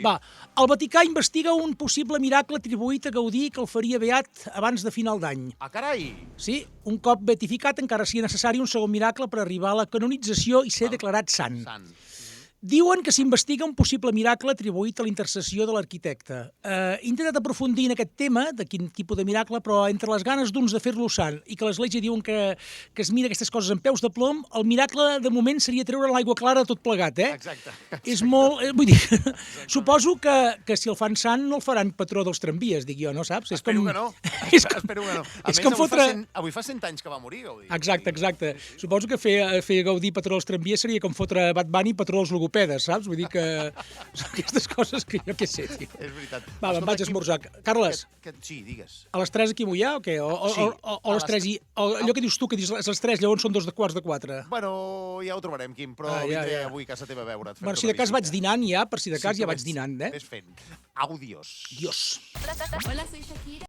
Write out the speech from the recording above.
Va, el Vaticà investiga un possible miracle atribuït a Gaudí que el faria beat abans de final d'any. Ah, carai! Sí, un cop beatificat encara sigui necessari un segon miracle per arribar a la canonització i ser declarat sant. Sant. Diuen que s'investiga un possible miracle atribuït a la intercessió de l'arquitecte. He intentat aprofundir en aquest tema, de quin tipus de miracle, però entre les ganes d'uns de fer-lo sant i que l'Església diuen que es mira aquestes coses amb peus de plom, el miracle de moment seria treure l'aigua clara tot plegat, eh? Exacte. És molt... vull dir, suposo que si el fan sant no el faran patró dels tramvies, dic jo, no saps? Espero que no. És Espero que no. A és més, com fotre... avui fa 100 anys que va morir, Gaudí. Exacte. Suposo que fer Gaudí patró dels tramvies seria com fotre Bad Bunny patró dels logopedes, saps? Vull dir que són aquestes coses que jo què sé, tio. És veritat. Va, me'n vaig a esmorzar. Carles, Sí, digues. a les 3 aquí m'ho hi ha o què? Sí, O les 3 i... allò que dius tu, que dius les 3, llavors són 2:15. Bueno, ja ho trobarem, Quim, però vindré avui a casa teva a veure't. Bueno, si de cas vaig dinant ja, per si de cas ja vaig dinant, eh? Ves fent. Audios. Dios. Hola, soy Shakira.